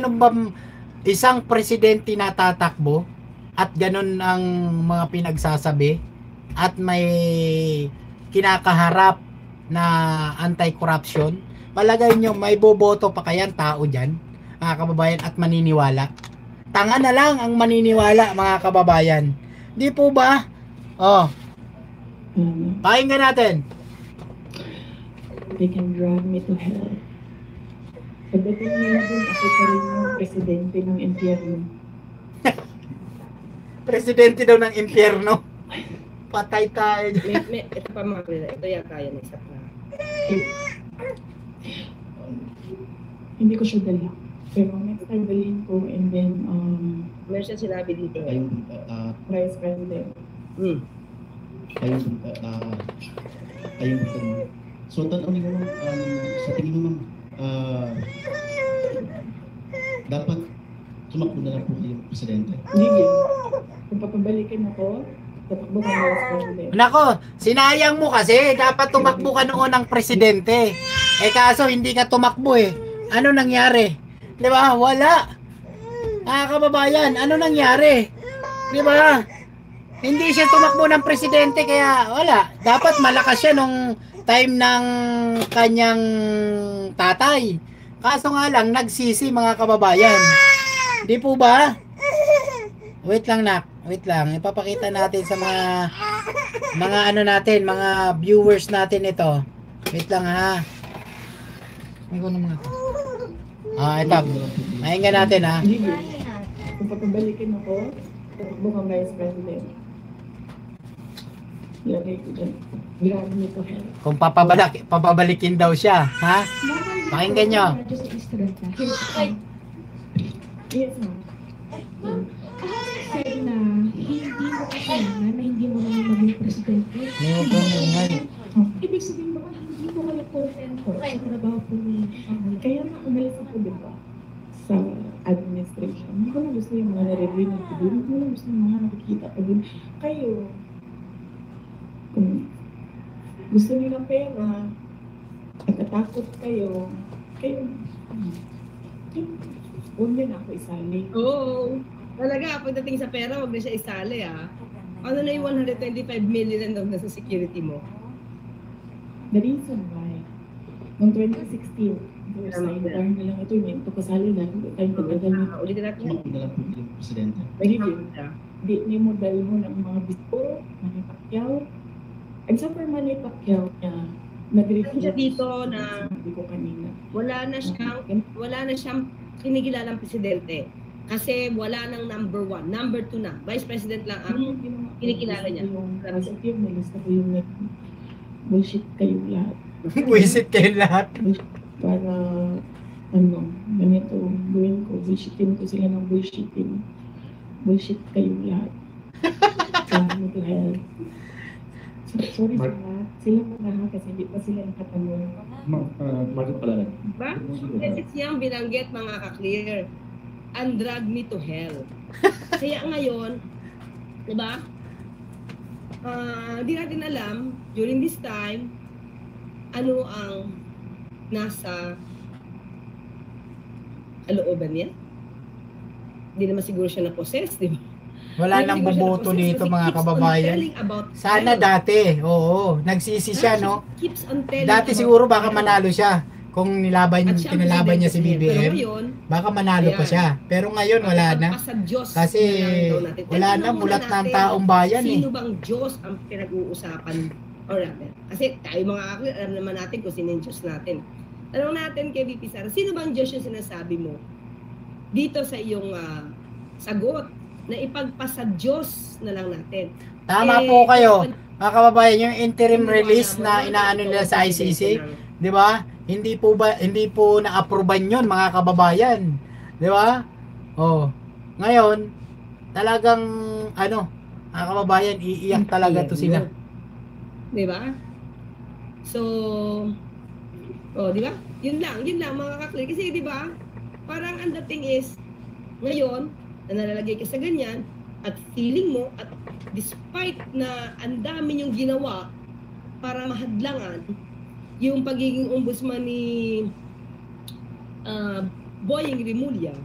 meron ba isang presidente na tatakbo at ganun ang mga pinagsasabi at may kinakaharap na anti-corruption? Palagay nyo, may boboto pa kayang tao dyan, mga kababayan, at maniniwala? Tanga na lang ang maniniwala, mga kababayan. Di po ba? Oh, pakinggan natin. They can drag me to hell. Pagdating nila dun, ako pa rin yung presidente ng impyerno. Presidente daw ng impyerno. Patay tayo. Ito pa mga kapatid, ito yata yan, isa pa. Hindi ko siya dala. Pero next time dalhin ko, and then, Meron siya sinabi dito. Vice President. Ayun. So, tanongin ko lang, sa tingin mo, dapat tumakbo na lang po kayong presidente. Hindi. Kung papabalikin ako, tatakbo ka Vice President. Nako, sinayang mo kasi. Dapat tumakbo ka noon ng presidente. Eh kaso hindi ka tumakbo eh. Ano nangyari? Di ba? Wala. Kababayan, ano nangyari? Di ba? Hindi siya tumakbo ng presidente kaya wala. Dapat malakas siya nung time ng kanyang tatay. Kaso nga lang, nagsisi mga kababayan. Di po ba? Wait lang nak. Wait lang. Ipapakita natin sa mga ano natin, mga viewers natin ito. Wait lang ha. May ko naman ito. Ito. Mahinga natin ha. Hindi. Kung papabalikin ako, tatakbo ka Vice President. Lagay ko dyan. Drag me to hell. Kung papabalikin daw siya, ha? Pakinggan nyo. Yes, ma'am. Sabi na hindi mo kasalanan na hindi mo naman maging presidente. Ibig sabihin mo, hindi mo kayo kontento sa trabaho po ni Pangulo. Kaya nga umalis ako, diba? Sa administration. Hindi ko na gusto yung mga nare-review ko doon. Hindi ko na gusto yung mga nakikita ko doon. Kayo, kung gusto niyo ng pera, nagkatakot kayo, huwag niyo na ako isali. Oo. Talaga, pagdating sa pera, huwag na siya isali ah. Ano na yung 125 million na nasa security mo? The reason why, noong 2016, dahil na lang ito, ito kasali na, tayong pagkagal na. Ulitin natin. Tumakbo na lang po kayong presidente. Di niyo mo dahil mo ng mga bisto, Manny Pacquiao. Except for Manny Pacquiao niya, nag-review siya dito na sabi ko kanina. wala na siyang kinikilalang presidente. Kasi wala nang number 1, number 2 na. Vice President lang ang kinikilala niya. Positive na gusto ko yung bullshit kayo lahat. Buisit kayo lahat. Para, ganito, gawin ko, bullshitin ko sila ng bullshitin. Bullshit kayo lahat. Ano to hell. Sorry sa lahat. Sila mga ha, kasi hindi pa sila nakatanong. Market pala lang. Diba? Message niyang binanggit mga ka-clear. And drag me to hell. Kaya ngayon, di ba? Di natin alam, during this time, ano ang nasa kalooban niya. Hindi naman siguro siya na-possess, di ba? Wala nang boboto dito mga kababayan. Sana dati, oo, nagsisi siya, no? Dati siguro baka manalo siya kung kinalaban niya si BBM. Baka manalo pa siya. Pero ngayon wala na. Kasi wala na, mulat na ang taong bayan eh. Sino bang Diyos ang pinag-uusapan? Or rather, kasi tayo mga kakli, alam naman natin kung sino yung Diyos natin. Tanong natin kay VP Sara, sino bang Diyos yung sinasabi mo dito sa iyong sagot na ipagpasa Diyos na lang natin? Tama po kayo. Mga kababayan, yung interim release na inaano nila sa ICC, di ba? Hindi po na-approvean 'yon mga kababayan. Di ba? Oh. Ngayon, talagang mga kababayan, iiyak talaga to sila. Di ba? So, di ba? Yun lang mga kakli. Kasi di ba? Parang ang dating is ngayon, na nalalagay ka sa ganyan at feeling mo at despite na ang dami niyong ginawa para mahadlangan yung pagiging ombudsman ni Boying Rimulya,